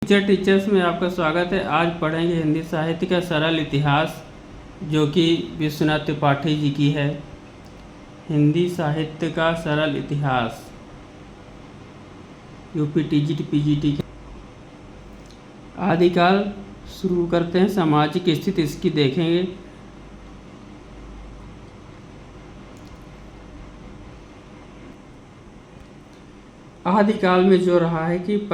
Future teachers में आपका स्वागत है। आज पढ़ेंगे हिंदी साहित्य का सरल इतिहास, जो कि विश्वनाथ त्रिपाठी जी की है। हिंदी साहित्य का सरल इतिहास, यूपी टीजीटी पीजीटी। आदिकाल शुरू करते हैं। सामाजिक स्थिति इसकी देखेंगे। आदिकाल में जो रहा है कि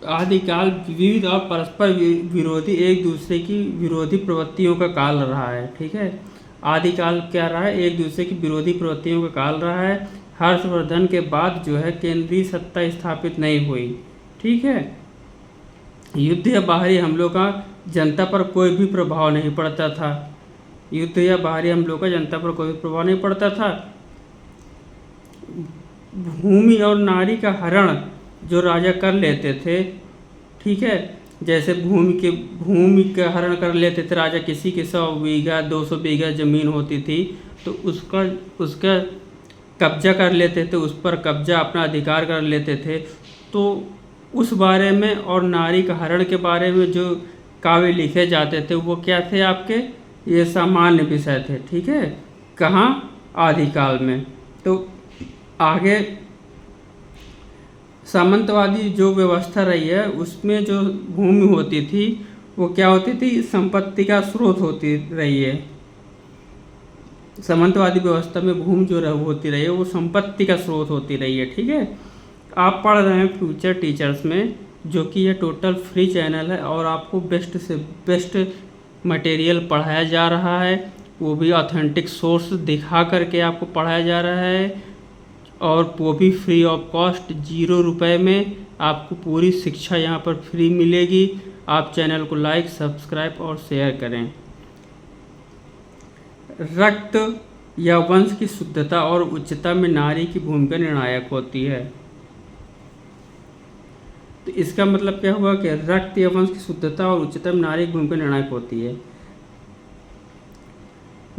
आदिकाल विविध और परस्पर विरोधी, एक दूसरे की विरोधी प्रवृत्तियों का काल रहा है। ठीक है, आदिकाल क्या रहा है? एक दूसरे की विरोधी प्रवृत्तियों का काल रहा है। हर्षवर्धन के बाद जो है केंद्रीय सत्ता स्थापित नहीं हुई। ठीक है, युद्ध या बाहरी हमलों का जनता पर कोई भी प्रभाव नहीं पड़ता था। युद्ध या बाहरी हमलों का जनता पर कोई भी प्रभाव नहीं पड़ता था। भूमि और नारी का हरण जो राजा कर लेते थे, ठीक है, जैसे भूमि का हरण कर लेते थे राजा। किसी की 100 बीघा 200 बीघा ज़मीन होती थी तो उसका कब्जा कर लेते थे, उस पर कब्जा अपना अधिकार कर लेते थे। तो उस बारे में और नारी का हरण के बारे में जो काव्य लिखे जाते थे वो क्या थे आपके? ये सामान्य विषय थे। ठीक है, कहाँ? आदिकाल में। तो आगे सामंतवादी जो व्यवस्था रही है उसमें जो भूमि होती थी वो क्या होती थी? संपत्ति का स्रोत होती रही है। सामंतवादी व्यवस्था में भूमि जो होती रही है वो संपत्ति का स्रोत होती रही है। ठीक है, आप पढ़ रहे हैं फ्यूचर टीचर्स में, जो कि ये टोटल फ्री चैनल है और आपको बेस्ट से बेस्ट मटेरियल पढ़ाया जा रहा है, वो भी ऑथेंटिक सोर्स दिखा करके आपको पढ़ाया जा रहा है, और वो भी फ्री ऑफ कॉस्ट, 0 रुपये में आपको पूरी शिक्षा यहाँ पर फ्री मिलेगी। आप चैनल को लाइक, सब्सक्राइब और शेयर करें। रक्त या वंश की शुद्धता और उच्चता में नारी की भूमिका निर्णायक होती है। तो इसका मतलब क्या हुआ कि रक्त या वंश की शुद्धता और उच्चता में नारी की भूमिका निर्णायक होती है।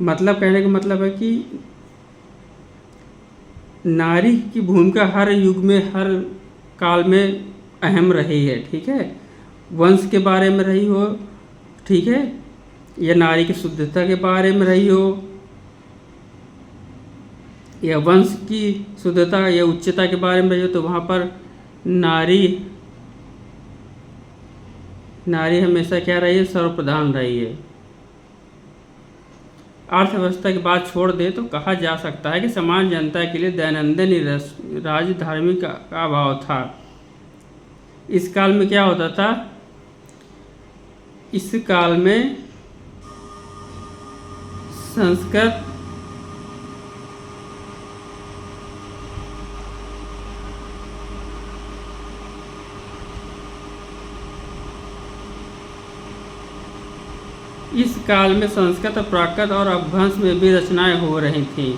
मतलब कहने का मतलब है कि नारी की भूमिका हर युग में, हर काल में अहम रही है। ठीक है, वंश के बारे में रही हो, ठीक है, या नारी की शुद्धता के बारे में रही हो, या वंश की शुद्धता या उच्चता के बारे में रही हो, तो वहाँ पर नारी हमेशा क्या रही है? सर्वप्रधान रही है। अर्थव्यवस्था की बात छोड़ दे तो कहा जा सकता है कि सामान्य जनता के लिए दैनंदिन राज धार्मिक का अभाव था। इस काल में क्या होता था? इस काल में संस्कृत प्राकृत और अपभ्रंश में भी रचनाएं हो रही थीं,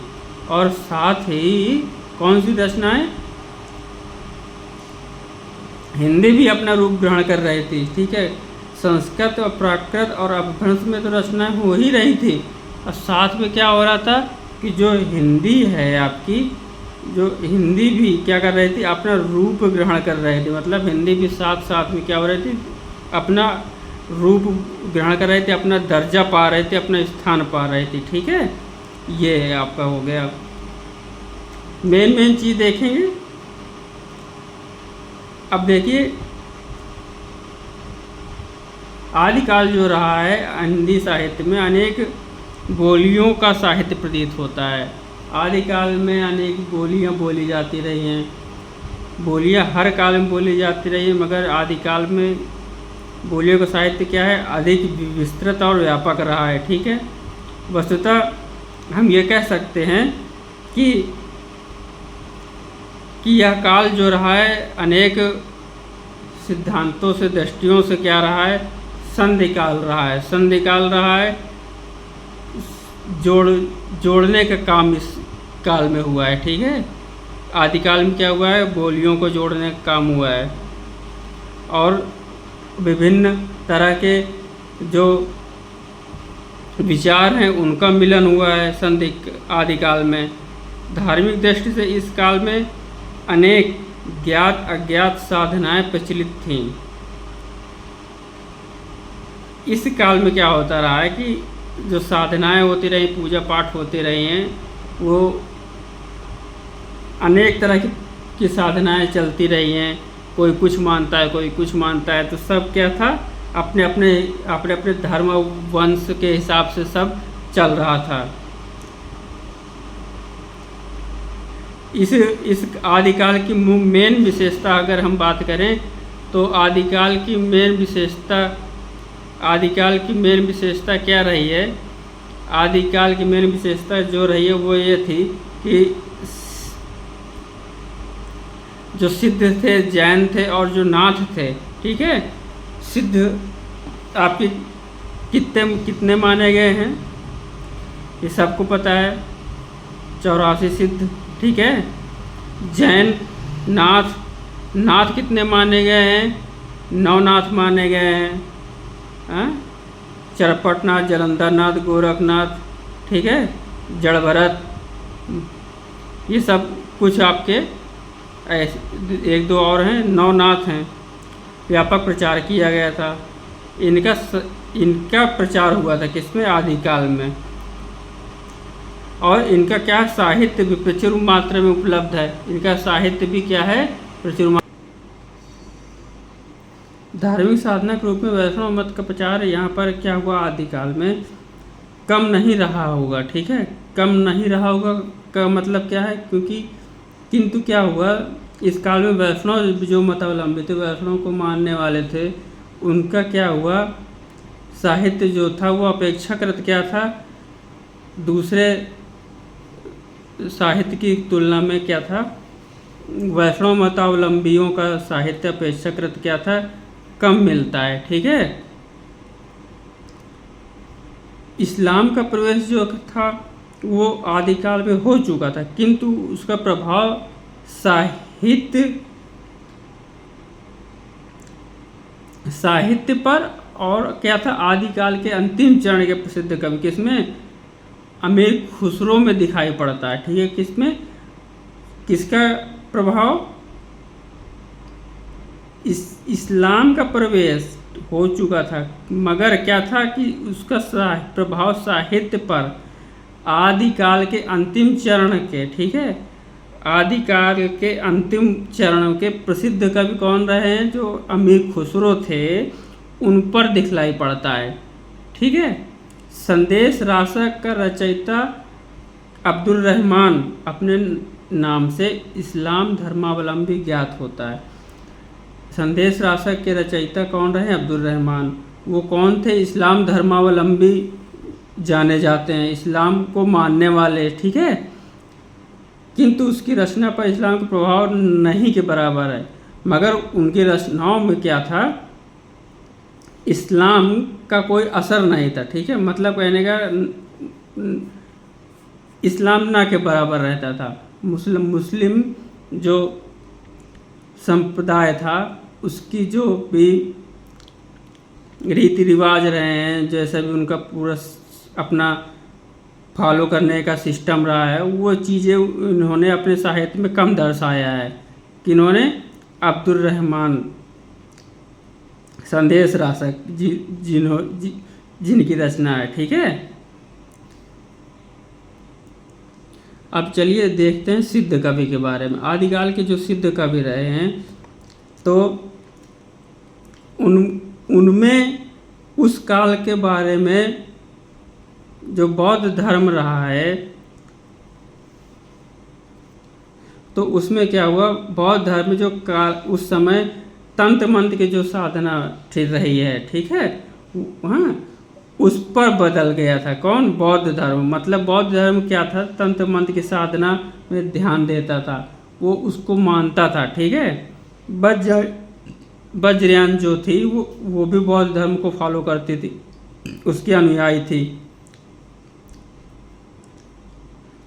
और साथ ही कौन सी रचनाएं? हिंदी भी अपना रूप ग्रहण कर रही थी। ठीक है, संस्कृत और प्राकृत और अपभ्रंश में तो रचनाएं हो ही रही थी, और साथ में क्या हो रहा था कि जो हिंदी है आपकी, जो हिंदी भी क्या कर रही थी? अपना रूप ग्रहण कर रही थी। मतलब हिंदी भी साथ साथ में क्या हो रही थी? अपना रूप ग्रहण कर रही थी, अपना दर्जा पा रही थी, अपना स्थान पा रही थी। ठीक है, ये है आपका हो गया। मेन चीज़ देखेंगे। अब देखिए, आदिकाल जो रहा है हिंदी साहित्य में अनेक बोलियों का साहित्य प्रतीत होता है। आदिकाल में अनेक बोलियां बोली जाती रही हैं। बोलियां हर काल में बोली जाती रही हैं, मगर आदिकाल में बोलियों का साहित्य क्या है? अधिक विस्तृत और व्यापक रहा है। ठीक है, वस्तुतः हम ये कह सकते हैं कि यह काल जो रहा है अनेक सिद्धांतों से, दृष्टियों से क्या रहा है? संधि काल रहा है। संधि काल रहा है, जोड़ने का काम इस काल में हुआ है। ठीक है, आदिकाल में क्या हुआ है? बोलियों को जोड़ने का काम हुआ है, और विभिन्न तरह के जो विचार हैं उनका मिलन हुआ है आदिकाल में। धार्मिक दृष्टि से इस काल में अनेक ज्ञात अज्ञात साधनाएं प्रचलित थीं। इस काल में क्या होता रहा है कि जो साधनाएं होती रही, पूजा पाठ होते रहे हैं, वो अनेक तरह की साधनाएं चलती रही हैं। कोई कुछ मानता है, कोई कुछ मानता है, तो सब क्या था, अपने अपने धर्म वंश के हिसाब से सब चल रहा था। इस आदिकाल की मेन विशेषता अगर हम बात करें तो आदिकाल की मेन विशेषता क्या रही है? आदिकाल की मेन विशेषता जो रही है वो ये थी कि जो सिद्ध थे, जैन थे और जो नाथ थे, ठीक है, सिद्ध आपके कितने माने गए हैं ये सबको पता है, 84 सिद्ध, ठीक है। जैन नाथ कितने माने गए हैं? 9 नाथ माने गए हैं, चरपटनाथ, जलंधरनाथ, गोरखनाथ, ठीक है, जड़भरत, ये सब कुछ आपके ऐसे 1-2 और हैं, 9 नाथ हैं। व्यापक प्रचार किया गया था इनका प्रचार हुआ था किसमें? आदिकाल में। और इनका क्या साहित्य भी प्रचुर मात्रा में उपलब्ध है। इनका साहित्य भी क्या है? प्रचुर। धार्मिक साधना के रूप में वैष्णव मत का प्रचार यहाँ पर क्या हुआ? आदिकाल में कम नहीं रहा होगा, ठीक है, कम नहीं रहा होगा का मतलब क्या है? किंतु क्या हुआ, इस काल में वैष्णव जो मतावलंबी थे, वैष्णव को मानने वाले थे, उनका क्या हुआ, साहित्य जो था वो अपेक्षाकृत क्या था, दूसरे साहित्य की तुलना में क्या था, वैष्णव मतावलंबियों का साहित्य अपेक्षाकृत क्या था, कम मिलता है, ठीक है। इस्लाम का प्रवेश जो था वो आदिकाल में हो चुका था, किंतु उसका प्रभाव साहित्य पर और क्या था, आदिकाल के अंतिम चरण के प्रसिद्ध कवि किसमें? अमीर खुसरो में दिखाई पड़ता है, ठीक है। किसमें? किसका प्रभाव? इस्लाम का प्रवेश हो चुका था, मगर क्या था कि उसका प्रभाव साहित्य पर आदिकाल के अंतिम चरण के, ठीक है, आदिकाल के अंतिम चरण के प्रसिद्ध कवि कौन रहे हैं? जो अमीर खुसरो थे, उन पर दिखलाई पड़ता है, ठीक है। संदेश रासक का रचयिता अब्दुल रहमान अपने नाम से इस्लाम धर्मावलंबी ज्ञात होता है। संदेश रासक के रचयिता कौन रहे? अब्दुल रहमान। वो कौन थे? इस्लाम धर्मावलंबी जाने जाते हैं, इस्लाम को मानने वाले, ठीक है, किंतु उसकी रचना पर इस्लाम का प्रभाव नहीं के बराबर है, मगर उनकी रचनाओं में क्या था, इस्लाम का कोई असर नहीं था, ठीक है, मतलब कहने का इस्लाम ना के बराबर रहता था। मुस्लिम जो संप्रदाय था उसकी जो भी रीति रिवाज रहे हैं, जैसा भी उनका पूरा अपना फॉलो करने का सिस्टम रहा है, वो चीज़ें इन्होंने अपने साहित्य में कम दर्शाया है। किन्होंने? अब्दुल रहमान, संदेश रासक, जिनकी रचना है, ठीक है। अब चलिए देखते हैं सिद्ध कवि के बारे में। आदिकाल के जो सिद्ध कवि रहे हैं तो उनमें उस काल के बारे में जो बौद्ध धर्म रहा है तो उसमें क्या हुआ, बौद्ध धर्म जो काल उस समय तंत्र मंत्र की जो साधना रही है, ठीक है, हाँ, उस पर बदल गया था। कौन? बौद्ध धर्म। मतलब बौद्ध धर्म क्या था, तंत्र मंत्र की साधना में ध्यान देता था, वो उसको मानता था, ठीक है। वज्रयान जो थी वो भी बौद्ध धर्म को फॉलो करती थी, उसकी अनुयायी थी।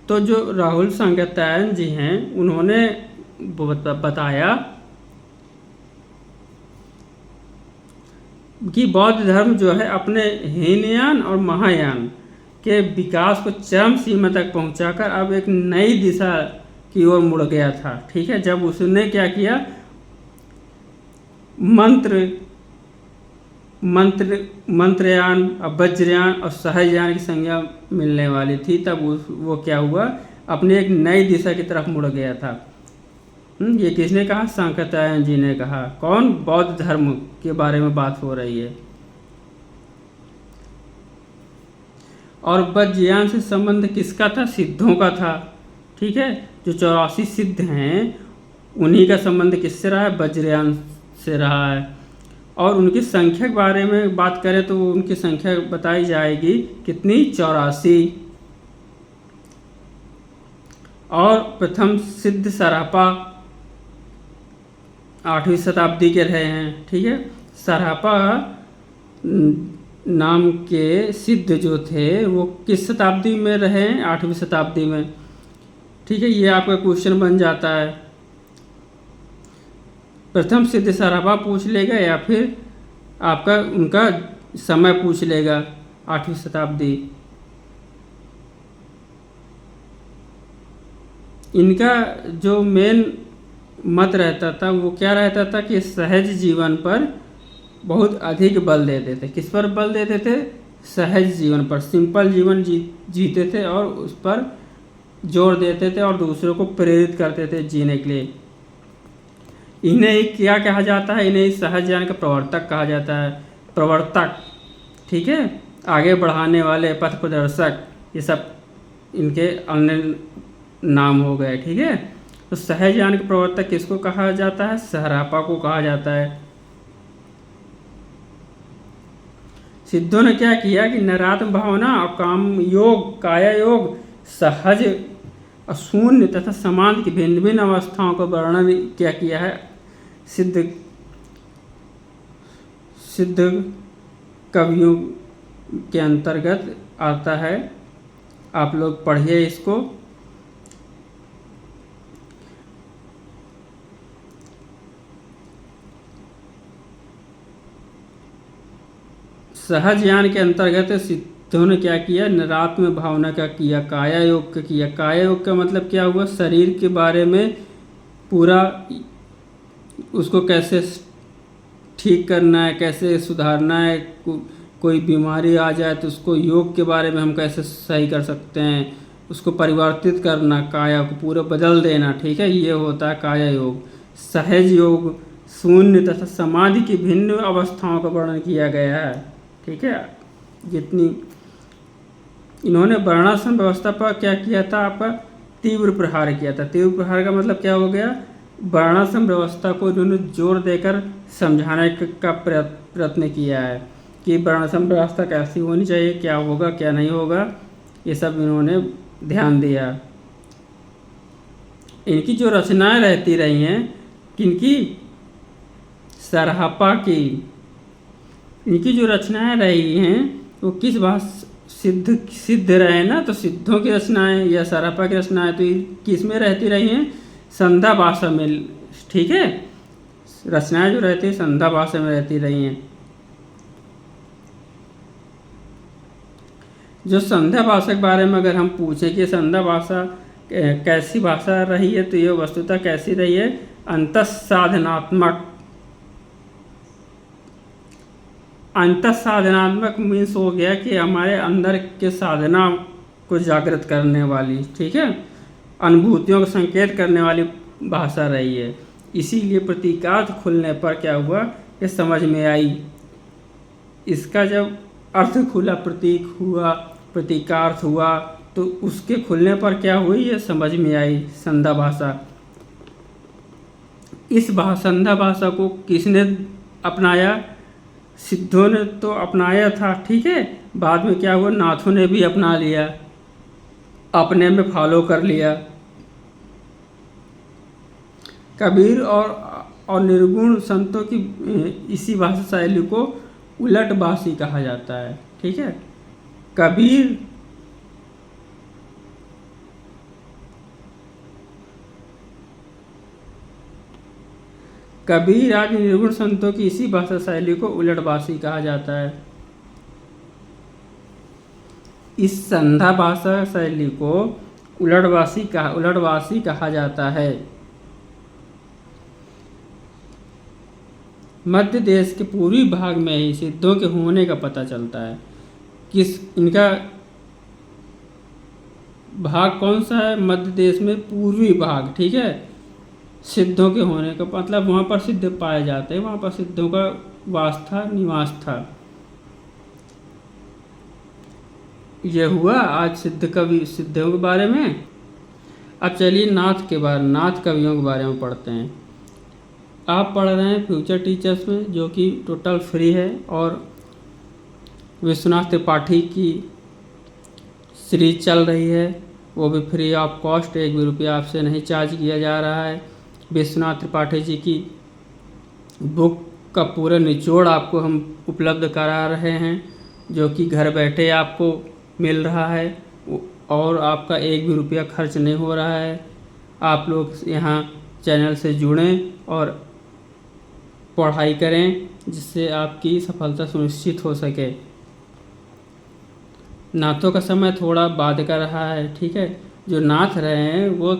तो जो राहुल सांगत्यायन जी हैं उन्होंने बताया कि बौद्ध धर्म जो है अपने हीनयान और महायान के विकास को चरम सीमा तक पहुंचाकर अब एक नई दिशा की ओर मुड़ गया था, ठीक है। जब उसने क्या किया, मंत्रयान और वज्रयान और सहजयान की संज्ञा मिलने वाली थी, तब वो क्या हुआ, अपनी एक नई दिशा की तरफ मुड़ गया था। ये किसने कहा, सांकृत्यायन जी ने कहा। कौन, बौद्ध धर्म के बारे में बात हो रही है। और वज्रयान से संबंध किसका था, सिद्धों का था। ठीक है, जो 84 सिद्ध हैं उन्हीं का संबंध किससे रहा है, वज्रयान से रहा है। और उनकी संख्या के बारे में बात करें तो उनकी संख्या बताई जाएगी कितनी, 84। और प्रथम सिद्ध सरापा 8वीं शताब्दी के रहे हैं। ठीक है, सरापा नाम के सिद्ध जो थे वो किस शताब्दी में रहे हैं, 8वीं शताब्दी में। ठीक है, ये आपका क्वेश्चन बन जाता है। प्रथम सिद्ध सरापा पूछ लेगा या फिर आपका उनका समय पूछ लेगा, 8वीं शताब्दी। इनका जो मेन मत रहता था वो क्या रहता था कि सहज जीवन पर बहुत अधिक बल देते थे। किस पर बल देते थे, सहज जीवन पर, सिंपल जीवन जीते थे और उस पर जोर देते थे और दूसरों को प्रेरित करते थे जीने के लिए। इन्हें क्या कहा जाता है, इन्हें सहज ज्ञान का प्रवर्तक कहा जाता है, प्रवर्तक। ठीक है, आगे बढ़ाने वाले, पथ प्रदर्शक, ये सब इनके अन्य नाम हो गए। ठीक है, तो सहज ज्ञान के प्रवर्तक किसको कहा जाता है, सरापा को कहा जाता है। सिद्धों ने क्या किया कि नरात्म भावना और काम योग, काया योग, सहज शून्य तथा समाधि की भिन्न भिन्न अवस्थाओं का वर्णन क्या किया है, सिद्ध कवियों के अंतर्गत आता है। आप लोग पढ़िए इसको। सहज ज्ञान के अंतर्गत सिद्धों ने क्या किया, निरात्म भावना का किया, काया योग का किया। काया योग का मतलब क्या हुआ, शरीर के बारे में पूरा उसको कैसे ठीक करना है, कैसे सुधारना है, कोई बीमारी आ जाए तो उसको योग के बारे में हम कैसे सही कर सकते हैं, उसको परिवर्तित करना, काया को पूरा बदल देना। ठीक है, ये होता है काया योग। सहज योग शून्य तथा समाधि की भिन्न अवस्थाओं का वर्णन किया गया है। ठीक है, जितनी इन्होंने वर्णाश्रम व्यवस्था पर क्या किया था, आपका तीव्र प्रहार किया था। तीव्र प्रहार का मतलब क्या हो गया, वर्णाश्रम व्यवस्था को इन्होंने जोर देकर समझाने का प्रयत्न किया है कि वर्णाश्रम व्यवस्था कैसी होनी चाहिए, क्या होगा क्या नहीं होगा, ये सब इन्होंने ध्यान दिया। इनकी जो रचनाएं रहती रही हैं, किनकी, सरापा की। इनकी जो रचनाएं रही हैं वो किस भाषा, सिद्ध रहे ना, तो सिद्धों की रचनाएं या सरापा की रचनाएं तो किस में रहती रही हैं, संध्या भाषा में। ठीक है, रचनाएं जो रहती है संध्या भाषा में रहती रही हैं। जो संध्या भाषा के बारे में अगर हम पूछें कि संध्या भाषा कैसी भाषा रही है, तो ये वस्तुतः कैसी रही है, अंतःसाधनात्मक। अंतःसाधनात्मक मीन्स हो गया कि हमारे अंदर के साधना को जागृत करने वाली, ठीक है, अनुभूतियों को संकेत करने वाली भाषा रही है। इसीलिए प्रतीकार्थ खुलने पर क्या हुआ, ये समझ में आई। इसका जब अर्थ खुला, प्रतीक हुआ, प्रतीकार्थ हुआ, तो उसके खुलने पर क्या हुई, ये समझ में आई संध्या भाषा। इस संध्या भाषा को किसने अपनाया, सिद्धों ने तो अपनाया था। ठीक है, बाद में क्या हुआ, नाथों ने भी अपना लिया, अपने में फॉलो कर लिया। कबीर और निर्गुण संतों की इसी भाषा शैली को उलटबासी कहा जाता है। ठीक है, कबीर आदि निर्गुण संतों की इसी भाषा शैली को उलटबासी कहा जाता है। इस संध्या भाषा शैली को उलटबासी कहा जाता है। मध्य देश के पूर्वी भाग में ही सिद्धों के होने का पता चलता है। किस इनका भाग कौन सा है? मध्य देश में पूर्वी भाग, ठीक है। सिद्धों के होने का मतलब वहाँ पर सिद्ध पाए जाते हैं, वहाँ पर सिद्धों का वास था, निवास था। यह हुआ आज सिद्धों के बारे में। अब चलिए नाथ कवियों के बारे में पढ़ते हैं। आप पढ़ रहे हैं फ्यूचर टीचर्स में, जो कि टोटल फ्री है, और विश्वनाथ त्रिपाठी की सीरीज चल रही है, वो भी फ्री ऑफ कॉस्ट, 1 भी रुपया आपसे नहीं चार्ज किया जा रहा है। विश्वनाथ त्रिपाठी जी की बुक का पूरा निचोड़ आपको हम उपलब्ध करा रहे हैं, जो कि घर बैठे आपको मिल रहा है, और आपका 1 भी रुपया खर्च नहीं हो रहा है। आप लोग यहाँ चैनल से जुड़ें और पढ़ाई करें, जिससे आपकी सफलता सुनिश्चित हो सके। नाथों का समय थोड़ा बाद का रहा है, ठीक है। जो नाथ रहे हैं वो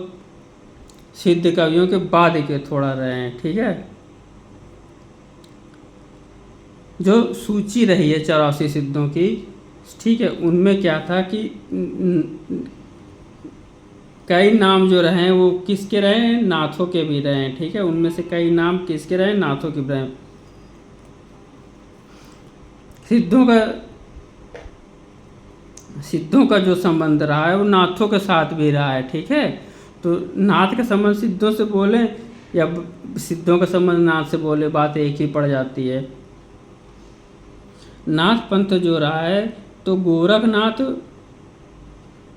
सिद्ध कवियों के बाद के थोड़ा रहे हैं, ठीक है। जो सूची रही है 84 सिद्धों की, ठीक है, उनमें क्या था कि कई नाम जो रहे हैं वो किसके रहे हैं? नाथों के भी रहे हैं, ठीक है। उनमें से कई नाम किसके रहे हैं? नाथों के रहे हैं। सिद्धों का जो संबंध रहा है वो नाथों के साथ भी रहा है, ठीक है। तो नाथ का संबंध सिद्धों से बोले या सिद्धों का संबंध नाथ से बोले, बात एक ही पड़ जाती है। नाथ पंथ जो रहा है, तो गोरखनाथ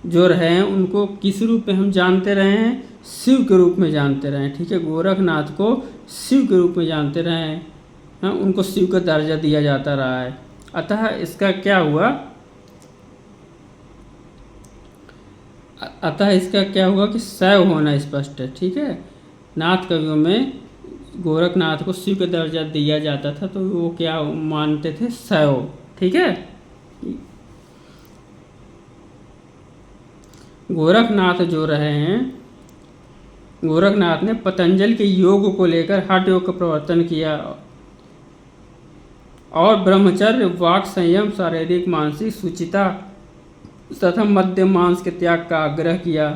जो रहे हैं उनको किस रूप में हम जानते रहे हैं? शिव के रूप में जानते रहे हैं, ठीक है। गोरखनाथ को शिव के रूप में जानते रहे हैं, हाँ, उनको शिव का दर्जा दिया जाता रहा है। अतः इसका क्या हुआ कि शैव होना स्पष्ट है, ठीक है। नाथ कवियों में गोरखनाथ को शिव का दर्जा दिया जाता था, तो वो क्या मानते थे? शैव, ठीक है। गोरखनाथ जो रहे हैं, गोरखनाथ ने पतंजलि के योग को लेकर हठ योग का प्रवर्तन किया और ब्रह्मचर्य, वाक संयम, शारीरिक मानसिक शुचिता तथा मध्य मांस के त्याग का आग्रह किया।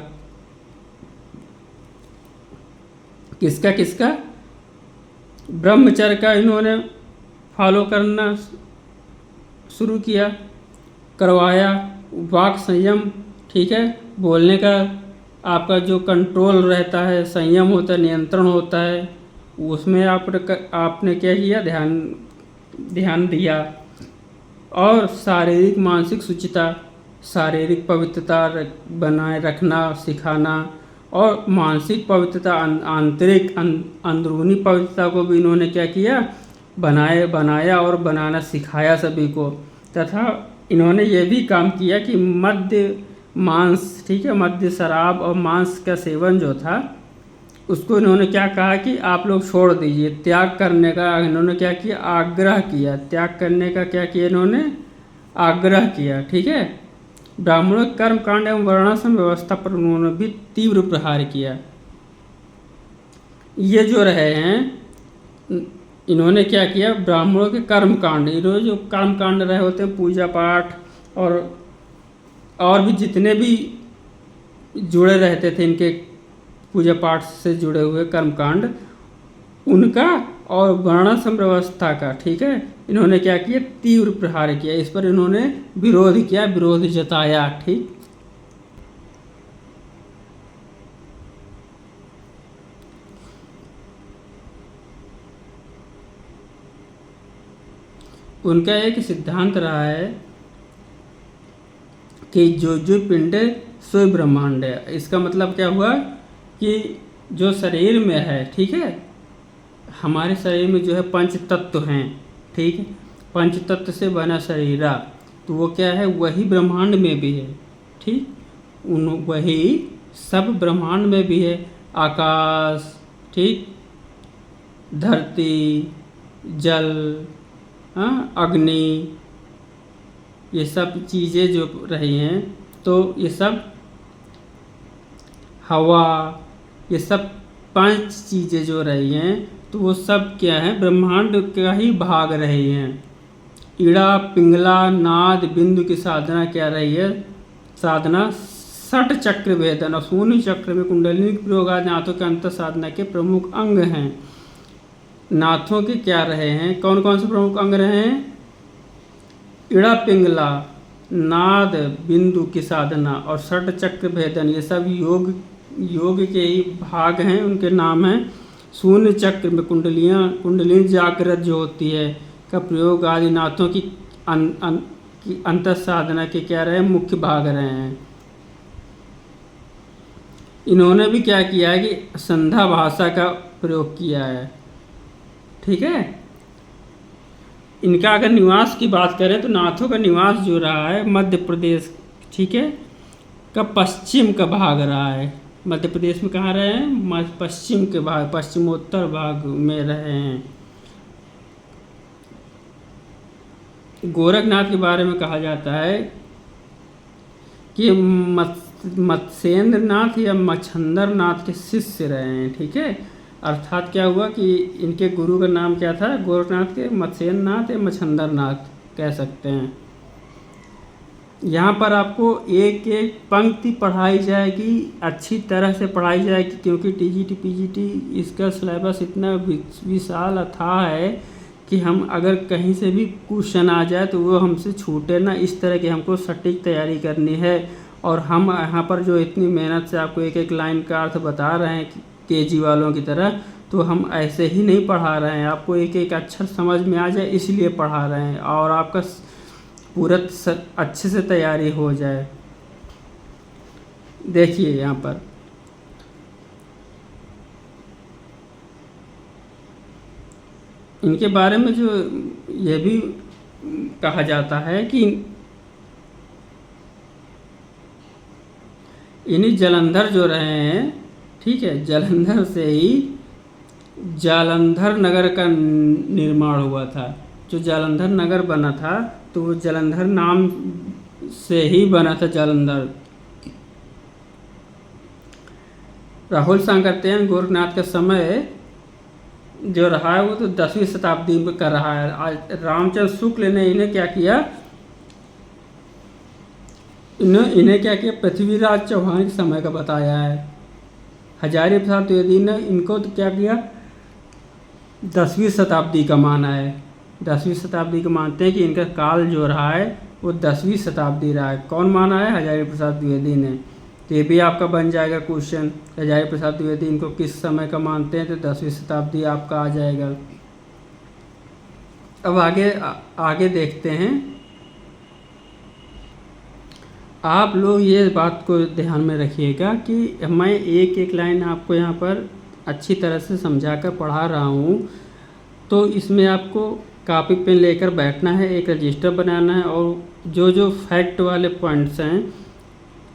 किसका? ब्रह्मचर्य का इन्होंने फॉलो करना शुरू करवाया। वाक संयम, ठीक है, बोलने का आपका जो कंट्रोल रहता है, संयम होता है, नियंत्रण होता है, उसमें आपने क्या किया? ध्यान दिया। और शारीरिक मानसिक शुचिता, शारीरिक पवित्रता बनाए रखना सिखाना, और मानसिक पवित्रता, आंतरिक अंदरूनी पवित्रता को भी इन्होंने क्या किया? बनाया और बनाना सिखाया सभी को। तथा इन्होंने ये भी काम किया कि मद्य मांस, ठीक है, मद्य शराब और मांस का सेवन जो था उसको इन्होंने क्या कहा कि आप लोग छोड़ दीजिए। त्याग करने का इन्होंने क्या किया? आग्रह किया। त्याग करने का क्या किया? इन्होंने आग्रह किया, ठीक है। ब्राह्मणों के कर्म कांड एवं वर्णाश्रम व्यवस्था पर उन्होंने भी तीव्र प्रहार किया। ये जो रहे हैं, इन्होंने क्या किया? ब्राह्मणों के कर्म कांड, इन्होंने जो कर्म कांड रहे होते हैं, पूजा पाठ और भी जितने भी जुड़े रहते थे इनके पूजा पाठ से जुड़े हुए कर्मकांड, उनका और वर्णाश्रम व्यवस्था का, ठीक है, इन्होंने क्या किया? तीव्र प्रहार किया। इस पर इन्होंने विरोध किया, विरोध जताया, ठीक। उनका एक सिद्धांत रहा है कि जो पिंड सो ब्रह्मांड है। इसका मतलब क्या हुआ कि जो शरीर में है, ठीक है, हमारे शरीर में जो है पंच तत्व हैं, ठीक है, पंच तत्व से बना शरीरा, तो वो क्या है? वही ब्रह्मांड में भी है, ठीक। वही सब ब्रह्मांड में भी है। आकाश, ठीक, धरती, जल, हाँ, अग्नि, ये सब चीज़ें जो रही हैं, तो ये सब हवा, ये सब 5 चीज़ें जो रही हैं, तो वो सब क्या है, ब्रह्मांड का ही भाग रहे हैं। इड़ा पिंगला नाद बिंदु की साधना क्या रही है, साधना षट चक्र वेदन और शून्य चक्र में कुंडलिनी के प्रयोग आदि नाथों के अंतर साधना के प्रमुख अंग हैं। नाथों के क्या रहे हैं, कौन कौन से प्रमुख अंग रहे हैं, इड़ा पिंगला नाद बिंदु की साधना और षट चक्र भेदन, ये सब योग के ही भाग हैं, उनके नाम हैं। शून्य चक्र में कुंडलिनी जागृत जो होती है का प्रयोग आदि नाथों की अंतर साधना के क्या रहे, मुख्य भाग रहे हैं। इन्होंने भी क्या किया है कि संध्या भाषा का प्रयोग किया है, ठीक है। इनका अगर निवास की बात करें तो नाथों का निवास जो रहा है मध्य प्रदेश, ठीक है, का पश्चिम का भाग रहा है। मध्य प्रदेश में कहाँ रहे हैं, पश्चिम के भाग, पश्चिमोत्तर भाग में रहे हैं। गोरखनाथ के बारे में कहा जाता है कि मत्स्येंद्र नाथ या मच्छंदर नाथ के शिष्य रहे हैं, ठीक है। अर्थात क्या हुआ कि इनके गुरु का नाम क्या था, गोरखनाथ के मत्स्येंद्र नाथ या मच्छंदर नाथ कह सकते हैं। यहाँ पर आपको एक एक पंक्ति पढ़ाई जाएगी, अच्छी तरह से पढ़ाई जाएगी, क्योंकि टीजीटी पीजीटी इसका सिलेबस इतना विशाल अथाह है कि हम अगर कहीं से भी क्वेश्चन आ जाए तो वो हमसे छूटे ना, इस तरह की हमको सटीक तैयारी करनी है। और हम यहाँ पर जो इतनी मेहनत से आपको एक एक लाइन का अर्थ बता रहे हैं केजी वालों की तरह, तो हम ऐसे ही नहीं पढ़ा रहे हैं, आपको एक एक अक्षर समझ में आ जाए इसलिए पढ़ा रहे हैं और आपका पूरा अच्छे से तैयारी हो जाए। देखिए यहाँ पर इनके बारे में जो ये भी कहा जाता है कि इन्हीं जालंधर जो रहे हैं, ठीक है, जालंधर से ही जालंधर नगर का निर्माण हुआ था। जो जालंधर नगर बना था तो वो जालंधर नाम से ही बना था, जालंधर। राहुल सांग कहते हैं गोरखनाथ का समय जो रहा है वो तो 10वीं शताब्दी में कर रहा है। आज रामचंद्र शुक्ल ने इन्हें क्या किया, इन्हें क्या किया, पृथ्वीराज चौहान के समय का बताया है। हजारी प्रसाद द्विवेदी ने इनको तो क्या किया, 10वीं शताब्दी का माना है। 10वीं शताब्दी का मानते हैं कि इनका काल जो रहा है वो 10वीं शताब्दी रहा है। कौन माना है, हजारी प्रसाद द्विवेदी ने। तो ये भी आपका बन जाएगा क्वेश्चन, हजारी प्रसाद द्विवेदी इनको किस समय का मानते हैं, तो 10वीं शताब्दी आपका आ जाएगा। अब आगे देखते हैं। आप लोग ये बात को ध्यान में रखिएगा कि मैं एक एक लाइन आपको यहाँ पर अच्छी तरह से समझा कर पढ़ा रहा हूँ, तो इसमें आपको कॉपी पेन लेकर बैठना है, एक रजिस्टर बनाना है और जो जो फैक्ट वाले पॉइंट्स हैं,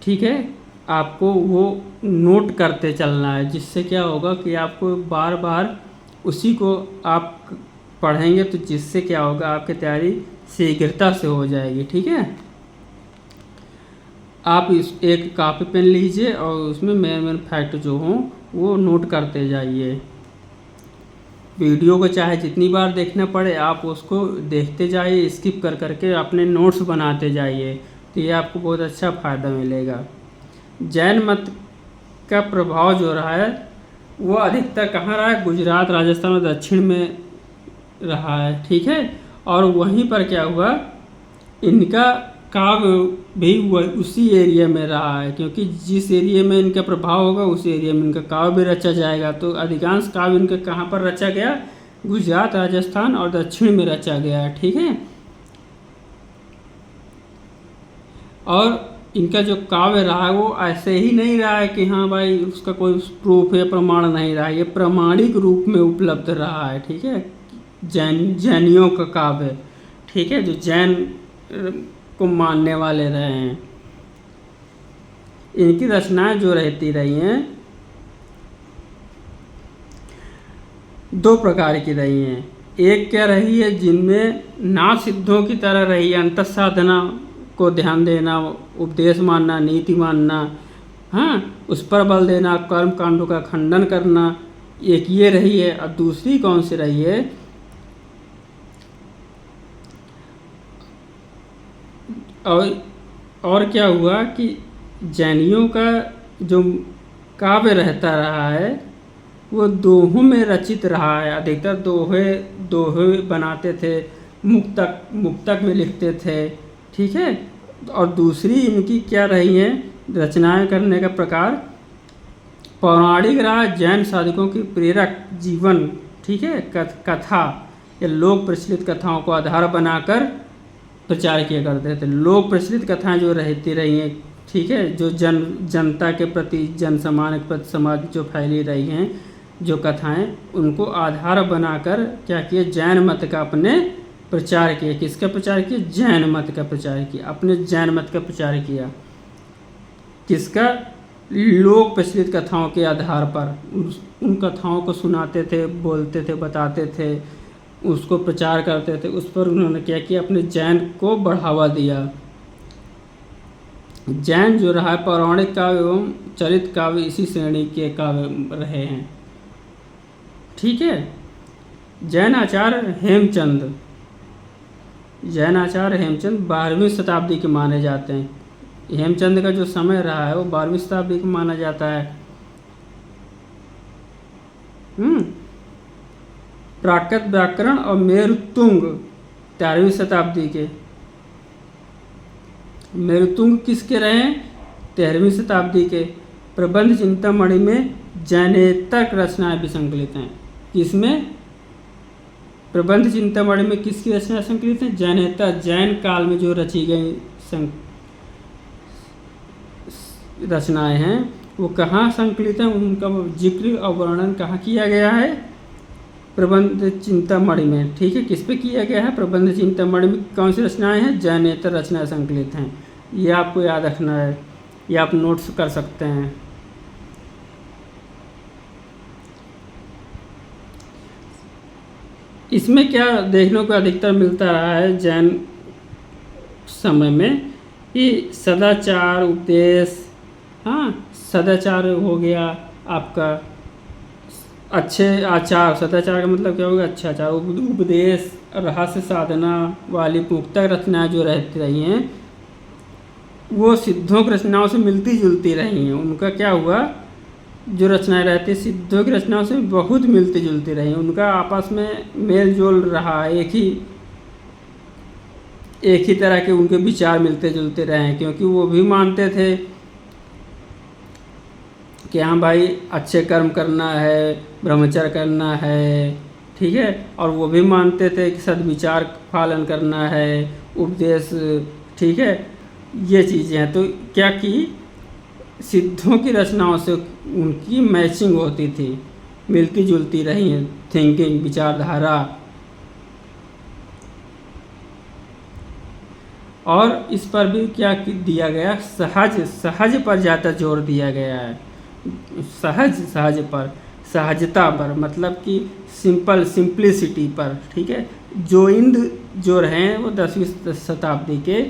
ठीक है, आपको वो नोट करते चलना है। जिससे क्या होगा कि आपको बार बार उसी को आप पढ़ेंगे तो जिससे क्या होगा, आपकी तैयारी शीघ्रता से हो जाएगी, ठीक है। आप इस एक कॉपी पेन लीजिए और उसमें मेन फैक्ट जो हों वो नोट करते जाइए। वीडियो को चाहे जितनी बार देखना पड़े आप उसको देखते जाइए, स्किप कर करके अपने नोट्स बनाते जाइए, तो ये आपको बहुत अच्छा फ़ायदा मिलेगा। जैन मत का प्रभाव जो रहा है वो अधिकतर कहाँ रहा है, गुजरात राजस्थान और दक्षिण में रहा है, ठीक है। और वहीं पर क्या हुआ, इनका काव्य भी उसी एरिया में रहा है, क्योंकि जिस एरिया में इनका प्रभाव होगा उस एरिया में इनका काव्य भी रचा जाएगा। तो अधिकांश काव्य इनका कहाँ पर रचा गया, गुजरात राजस्थान और दक्षिण में रचा गया है, ठीक है। और इनका जो काव्य रहा है वो ऐसे ही नहीं रहा है कि हाँ भाई उसका कोई प्रूफ या प्रमाण नहीं रहा है, ये प्रमाणिक रूप में उपलब्ध रहा है, ठीक है। जैनियों का काव्य, ठीक है, जो जैन को मानने वाले रहे हैं, इनकी रचनाएं जो रहती रही हैं दो प्रकार की रही हैं। एक क्या रही है जिनमें नाथ सिद्धों की तरह रही है, अंतः साधना को ध्यान देना, उपदेश मानना, नीति मानना, हाँ, उस पर बल देना, कर्म कांडों का खंडन करना, एक ये रही है। अब दूसरी कौन सी रही है? और क्या हुआ कि जैनियों का जो काव्य रहता रहा है वो दोहों में रचित रहा है। अधिकतर दोहे बनाते थे, मुक्तक में लिखते थे, ठीक है। और दूसरी इनकी क्या रही है रचनाएं करने का प्रकार? पौराणिक रहा, जैन साधकों की प्रेरक जीवन, ठीक है, कथा या लोक प्रचलित कथाओं को आधार बनाकर प्रचार किया करते थे। लोक प्रचलित कथाएं जो रहती रही हैं, ठीक है, जो जनता के प्रति, जन सम्मान के प्रति समाज जो फैली रही हैं जो कथाएं, उनको आधार बनाकर क्या किए? जैन मत का अपने प्रचार किया। किसका प्रचार किया? जैन मत का प्रचार किया। अपने जैन मत का प्रचार किया। किसका? लोक प्रचलित कथाओं के आधार पर उन कथाओं को सुनाते थे, बोलते थे, बताते थे, उसको प्रचार करते थे। उस पर उन्होंने क्या किया? अपने जैन को बढ़ावा दिया। जैन जो रहा है पौराणिक काव्य एवं चरित काव्य इसी श्रेणी के काव्य रहे हैं, ठीक है। जैन आचार्य हेमचंद 12वीं शताब्दी के माने जाते हैं। हेमचंद का जो समय रहा है वो 12वीं शताब्दी का माना जाता है। प्राकृत व्याकरण और मेरुतुंग 13वीं शताब्दी के। मेरुतुंग किसके रहे हैं? 13वीं शताब्दी के। प्रबंध चिंतामणि में जैनेतर रचनाएं भी संकलित हैं। किसमें? प्रबंध चिंतामणि में किसकी रचना संकलित है? जैनेतर, जैन काल में जो रची गई रचनाएं हैं वो कहाँ संकलित हैं? उनका जिक्र और वर्णन कहाँ किया गया है? प्रबंध चिंतामणि में, ठीक है। किस पे किया गया है? प्रबंध चिंतामणि में कौन सी रचनाएं हैं? जैनेतर रचनाएं संकलित हैं। ये आपको याद रखना है, ये आप नोट्स कर सकते हैं। इसमें क्या देखने को अधिकतर मिलता रहा है जैन समय में कि सदाचार, उपदेश, सदाचार हो गया आपका, अच्छे आचार, सदाचार का मतलब क्या होगा? अच्छा आचार, उपदेश, रहस्य साधना वाली मुक्तक रचनाएं जो रहती रही हैं वो सिद्धों की रचनाओं से मिलती जुलती रही हैं। उनका क्या हुआ? जो रचनाएं रहती सिद्धों की रचनाओं से बहुत मिलती जुलती रही। उनका आपस में मेल जोल रहा, एक ही तरह के उनके विचार मिलते जुलते रहे, क्योंकि वो भी मानते थे कि हाँ भाई अच्छे कर्म करना है, ब्रह्मचर्य करना है, ठीक है। और वो भी मानते थे कि सद्विचार पालन करना है, उपदेश, ठीक है, ये चीज़ें हैं। तो क्या की सिद्धों की रचनाओं से उनकी मैचिंग होती थी, मिलती जुलती रही हैं थिंकिंग, विचारधारा। और इस पर भी क्या दिया गया? सहज पर ज़्यादा जोर दिया गया है। सहज पर, सहजता पर, मतलब कि सिंप्लिसिटी पर, ठीक है। जोइंद जो रहे वो 10वीं शताब्दी के,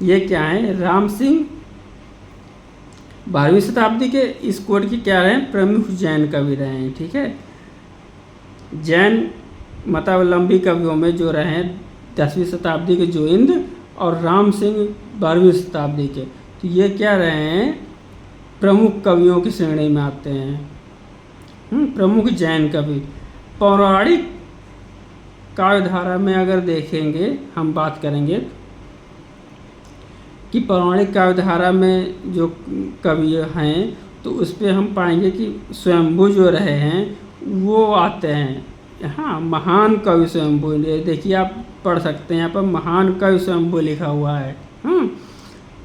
ये क्या हैं? राम सिंह 12वीं शताब्दी के इस कोड के क्या रहे? प्रमुख जैन कवि रहे हैं, ठीक है। जैन मतावलंबी कवियों में जो रहे 10वीं शताब्दी के जोइंद और राम सिंह 12वीं शताब्दी के, तो ये क्या रहे हैं? प्रमुख कवियों की श्रेणी में आते हैं। प्रमुख जैन कवि। पौराणिक काव्यधारा में अगर देखेंगे, हम बात करेंगे कि पौराणिक काव्यधारा में जो कवि हैं तो उस पर हम पाएंगे कि स्वयंभू जो रहे हैं वो आते हैं। हाँ, महान कवि स्वयंभू, देखिए आप पढ़ सकते हैं यहाँ पर महान कवि स्वयंभू लिखा हुआ है।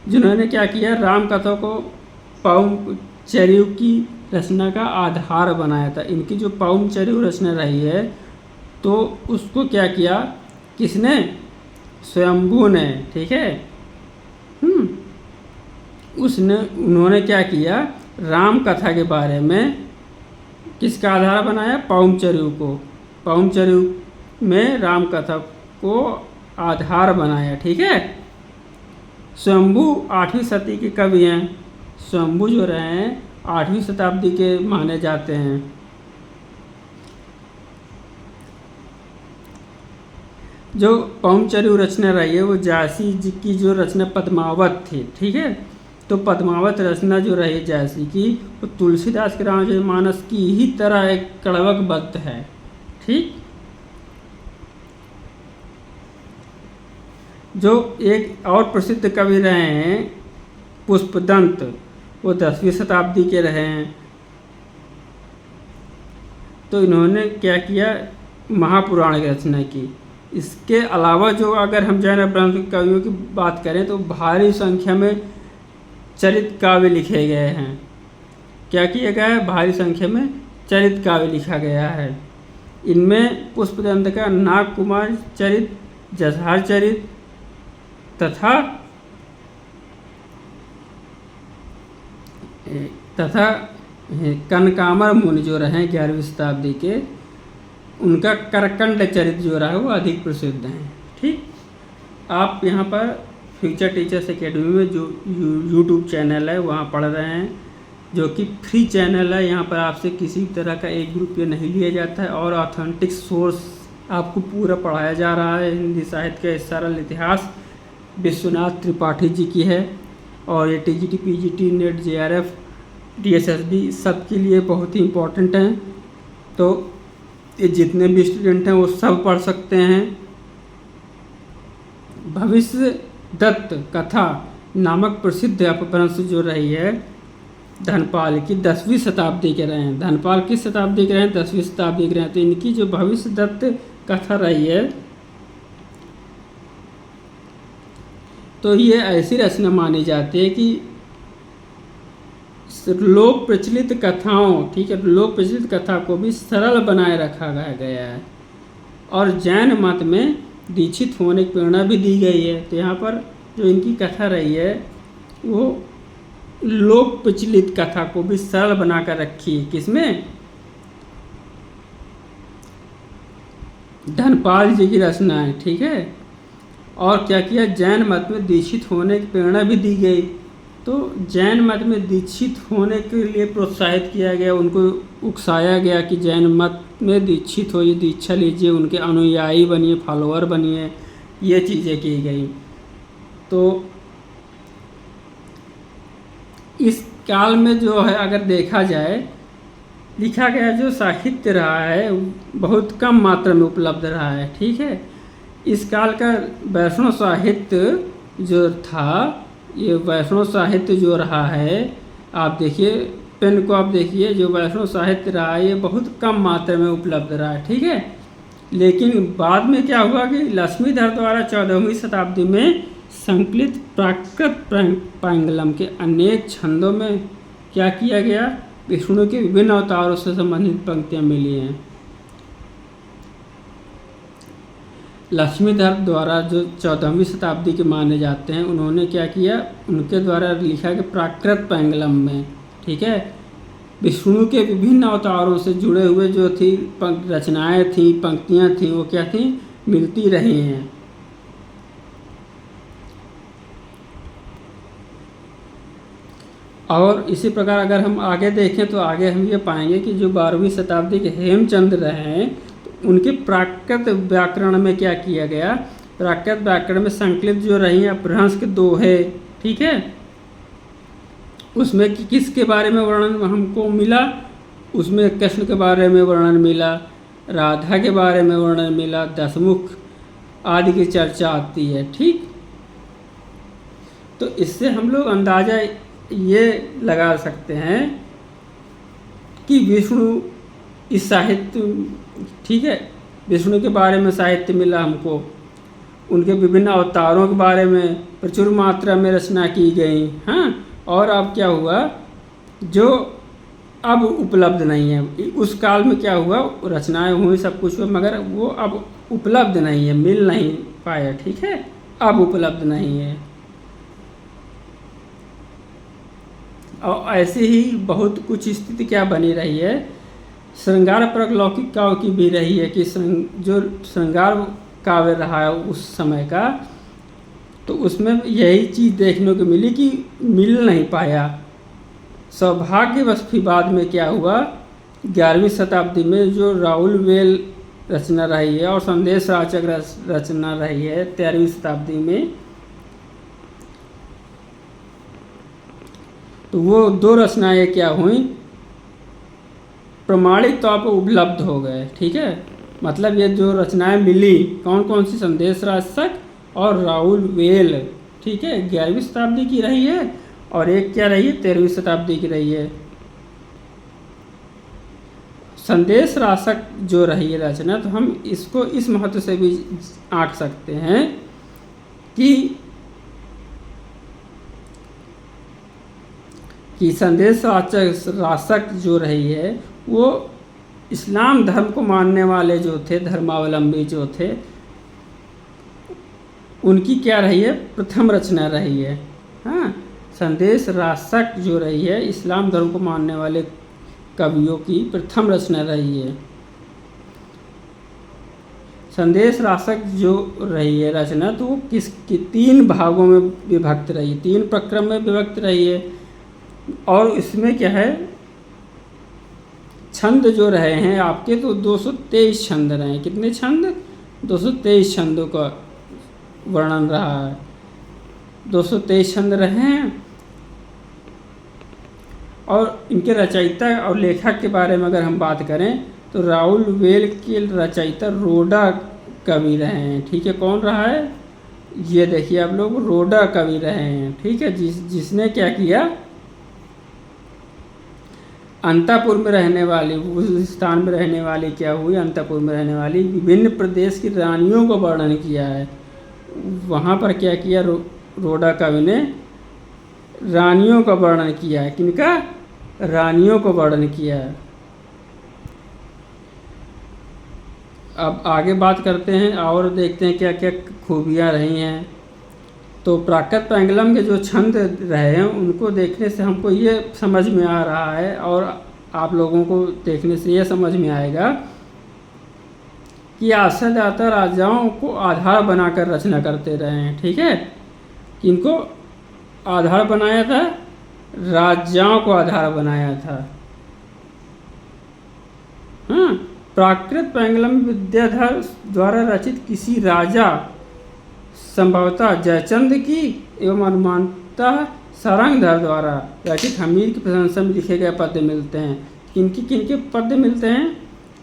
जिन्होंने क्या किया? राम कथा को पौमचर्यु की रचना का आधार बनाया था। इनकी जो पौमचर्यु रचना रही है तो उसको क्या किया? किसने? स्वयंभू ने, ठीक है। उन्होंने क्या किया? राम कथा के बारे में किसका आधार बनाया? पौमचर्यु को। पौमचर्यु में राम कथा को आधार बनाया, ठीक है। स्वयंभू 8वीं शताब्दी के कवि हैं। स्वयंभू जो रहे हैं 8वीं शताब्दी के माने जाते हैं। जो पौमचर्यु रचना रही है वो जायसी जी की जो रचना पद्मावत थी, ठीक है। तो पद्मावत रचना जो रही जायसी की, वो तुलसीदास के रामचरितमानस की ही तरह एक कड़वकबद्ध है, ठीक। जो एक और प्रसिद्ध कवि रहे हैं पुष्पदंत, वो 10वीं शताब्दी के रहे हैं। तो इन्होंने क्या किया, महापुराण की रचना की। इसके अलावा जो अगर हम जैन अपरांत के कवियों की बात करें तो भारी संख्या में चरित काव्य लिखे गए हैं। क्या किया गया है, भारी संख्या में चरित काव्य लिखा गया है। इनमें पुष्पदंत का नागकुमार चरित, जसहार चरित तथा कनकामर मुनि जो रहे 11वीं शताब्दी के, उनका करकंड चरित जो रहा है वो अधिक प्रसिद्ध हैं, ठीक। आप यहाँ पर फ्यूचर टीचर्स एकेडमी में जो यूट्यूब चैनल है वहाँ पढ़ रहे हैं, जो कि फ्री चैनल है। यहाँ पर आपसे किसी तरह का ₹1 नहीं लिया जाता है और ऑथेंटिक सोर्स आपको पूरा पढ़ाया जा रहा है। हिंदी साहित्य का सरल इतिहास विश्वनाथ त्रिपाठी जी की है, और ये TGT PGT net JRF DSSB सब के लिए बहुत ही इम्पोर्टेंट हैं। तो ये जितने भी स्टूडेंट हैं वो सब पढ़ सकते हैं। भविष्य दत्त कथा नामक प्रसिद्ध अपभ्रंश जो रही है धनपाल की, 10वीं शताब्दी के रहे हैं। धनपाल किस शताब्दी के रहे हैं, 10वीं शताब्दी के रहे हैं। तो इनकी जो भविष्य दत्त कथा रही है, तो ये ऐसी रचना मानी जाती है कि लोक प्रचलित कथाओं, ठीक है, लोक प्रचलित कथा को भी सरल बनाए रखा गया है, और जैन मत में दीक्षित होने की प्रेरणा भी दी गई है। तो यहाँ पर जो इनकी कथा रही है वो लोक प्रचलित कथा को भी सरल बनाकर रखी है। किसमें, धनपाल जी की रचना है, ठीक है। और क्या किया, जैन मत में दीक्षित होने की प्रेरणा भी दी गई। तो जैन मत में दीक्षित होने के लिए प्रोत्साहित किया गया, उनको उकसाया गया कि जैन मत में दीक्षित होइए, दीक्षा लीजिए, उनके अनुयायी बनिए, फॉलोअर बनिए, ये चीज़ें की गई। तो इस काल में जो है अगर देखा जाए, लिखा गया जो साहित्य रहा है बहुत कम मात्रा में उपलब्ध रहा है, ठीक है। इस काल का वैष्णव साहित्य जो था, ये वैष्णव साहित्य जो रहा है, आप देखिए पेन को, आप देखिए जो वैष्णव साहित्य रहा है ये बहुत कम मात्रा में उपलब्ध रहा है, ठीक है। लेकिन बाद में क्या हुआ कि लक्ष्मीधर द्वारा 14वीं शताब्दी में संकलित प्राकृत पैंगलम के अनेक छंदों में क्या किया गया, विष्णु के विभिन्न अवतारों से संबंधित पंक्तियाँ मिली हैं। लक्ष्मीधर द्वारा जो 14वीं शताब्दी के माने जाते हैं, उन्होंने क्या किया, उनके द्वारा लिखा गया प्राकृत पैंगलम में, ठीक है, विष्णु के विभिन्न अवतारों से जुड़े हुए जो थी रचनाएं थी, पंक्तियां थी, वो क्या थी, मिलती रही हैं। और इसी प्रकार अगर हम आगे देखें तो आगे हम ये पाएंगे कि जो 12वीं शताब्दी के हेमचंद रहे हैं, उनके प्राकृत व्याकरण में क्या किया गया, प्राकृत व्याकरण में संकलित जो रही हैं अपभ्रंश के दोहे, ठीक है, उसमें किसके बारे में वर्णन हमको मिला, उसमें कृष्ण के बारे में वर्णन मिला, राधा के बारे में वर्णन मिला, दशमुख आदि की चर्चा आती है, ठीक। तो इससे हम लोग अंदाजा ये लगा सकते हैं कि विष्णु इस साहित्य, ठीक है, विष्णु के बारे में साहित्य मिला हमको, उनके विभिन्न अवतारों के बारे में प्रचुर मात्रा में रचना की गई, हाँ। और अब क्या हुआ, जो अब उपलब्ध नहीं है, उस काल में क्या हुआ, रचनाएं हुई, सब कुछ हुआ, मगर वो अब उपलब्ध नहीं है, मिल नहीं पाया, ठीक है, अब उपलब्ध नहीं है। और ऐसे ही बहुत कुछ स्थिति क्या बनी रही है, श्रृंगार परक लौकिक काव्य की भी रही है कि जो श्रृंगार काव्य रहा है उस समय का, तो उसमें यही चीज़ देखने को मिली कि मिल नहीं पाया। सौभाग्यवश भी बाद में क्या हुआ, 11वीं शताब्दी में जो राउल वेल रचना रही है और संदेश वाचक रचना रही है 13वीं शताब्दी में। तो वो दो रचनाएं क्या हुई, प्रमाणिक तौर पर उपलब्ध हो गए। ठीक है, मतलब ये जो रचनाएं मिली कौन कौन सी, संदेश वाचक और राउल वेल। ठीक है, 11वीं शताब्दी की रही है और एक क्या रही है, 13वीं शताब्दी की रही है। संदेश वाचक जो रही है रचना, तो हम इसको इस महत्व से भी आंक सकते हैं कि संदेश वाचक जो रही है वो इस्लाम धर्म को मानने वाले जो थे, धर्मावलंबी जो थे, उनकी क्या रही है, प्रथम रचना रही है। हाँ, संदेश वाचक जो रही है इस्लाम धर्म को मानने वाले कवियों की प्रथम रचना रही है। संदेश वाचक जो रही है रचना, तो वो किसकी 3 भागों में विभक्त रही है, 3 प्रक्रम में विभक्त रही है। और इसमें क्या है, छंद जो रहे हैं आपके, तो 223 छंद रहे हैं। कितने छंद, 223 छंदों का वर्णन रहा है, 223 छंद रहे हैं। और इनके रचयिता और लेखक के बारे में अगर हम बात करें तो राउल वेल के रचयिता रोडा कवि रहे हैं। ठीक है, कौन रहा है, ये देखिए आप लोग, रोडा कवि रहे हैं। ठीक है, जिसने क्या किया, अंतापुर में रहने वाली, उस स्थान में रहने वाली क्या हुई, अंतापुर में रहने वाली विभिन्न प्रदेश की रानियों को वर्णन किया है। वहाँ पर क्या किया, रोडा कवि ने रानियों का वर्णन किया है। किनका, रानियों को वर्णन किया है। अब आगे बात करते हैं और देखते हैं क्या क्या खूबियाँ रही हैं। तो प्राकृत पैंगलम के जो छंद रहे हैं उनको देखने से हमको ये समझ में आ रहा है, और आप लोगों को देखने से ये समझ में आएगा कि आश्रयदाता राजाओं को आधार बनाकर रचना करते रहे हैं। ठीक है, किनको आधार बनाया था, राजाओं को आधार बनाया था। हाँ, प्राकृत पैंगलम विद्याधर द्वारा रचित किसी राजा, संभवतः जयचंद की एवं अनुमानतः सारंगधर द्वारा रचित हमीर की प्रशंसा में लिखे गए पद्य मिलते हैं। किनके पद्य मिलते हैं,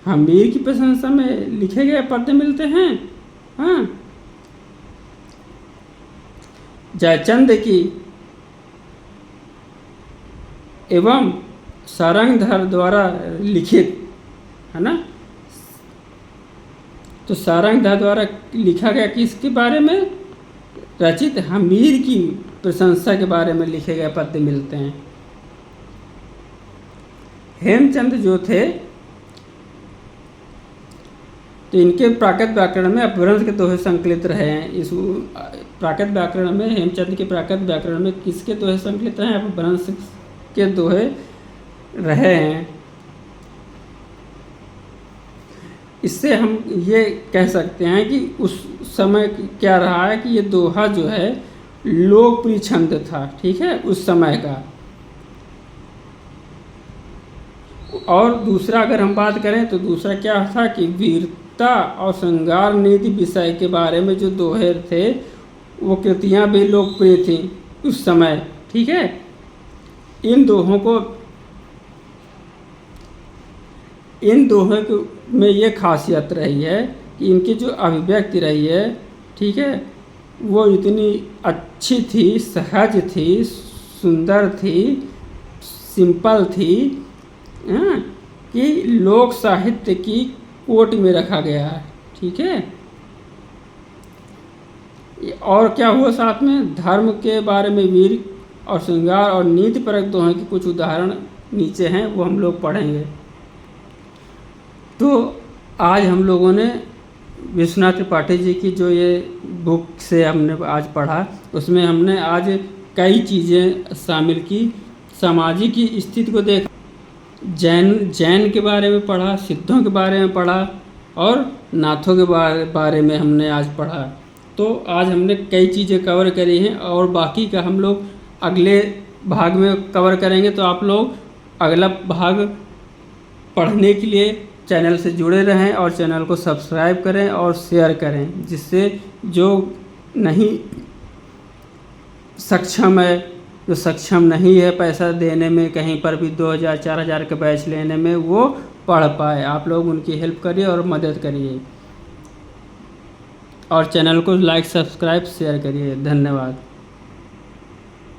हमीर की प्रशंसा में लिखे गए पद्य मिलते हैं। हाँ, जयचंद की एवं सारंगधर द्वारा लिखित, है ना। तो सारंगधर द्वारा लिखा गया किसके बारे में, रचित हमीर की प्रशंसा के बारे में लिखे गए पद्य मिलते हैं। हेमचंद जो थे, तो इनके प्राकृत व्याकरण में अपभ्रंश के दोहे संकलित रहे हैं। इस प्राकृत व्याकरण में, हेमचंद के प्राकृत व्याकरण में किसके दोहे संकलित रहे हैं, अपभ्रंश के दोहे रहे हैं। इससे हम ये कह सकते हैं कि उस समय क्या रहा है कि ये दोहा जो है लोकप्रिय छंद था। ठीक है, उस समय का। और दूसरा अगर हम बात करें तो दूसरा क्या था कि वीरता और श्रृंगार नीति विषय के बारे में जो दोहे थे वो कृतियाँ भी लोकप्रिय थी उस समय। ठीक है, इन दोहों में ये खासियत रही है कि इनकी जो अभिव्यक्ति रही है, ठीक है, वो इतनी अच्छी थी, सहज थी, सुंदर थी, सिंपल थी, कि लोक साहित्य की कोट में रखा गया है। ठीक है, और क्या हुआ साथ में, धर्म के बारे में वीर और श्रृंगार और नीति परक दोहे के कुछ उदाहरण नीचे हैं, वो हम लोग पढ़ेंगे। तो आज हम लोगों ने विश्वनाथ त्रिपाठी जी की जो ये बुक से हमने आज पढ़ा, उसमें हमने आज कई चीज़ें शामिल की। सामाजिक की स्थिति को देखा, जैन के बारे में पढ़ा, सिद्धों के बारे में पढ़ा और नाथों के बारे में हमने आज पढ़ा। तो आज हमने कई चीज़ें कवर करी हैं और बाकी का हम लोग अगले भाग में कवर करेंगे। तो आप लोग अगला भाग पढ़ने के लिए चैनल से जुड़े रहें और चैनल को सब्सक्राइब करें और शेयर करें, जिससे जो नहीं सक्षम है, जो सक्षम नहीं है पैसा देने में, कहीं पर भी 2000 4000 के बैच लेने में, वो पढ़ पाए। आप लोग उनकी हेल्प करिए और मदद करिए और चैनल को लाइक सब्सक्राइब शेयर करिए। धन्यवाद।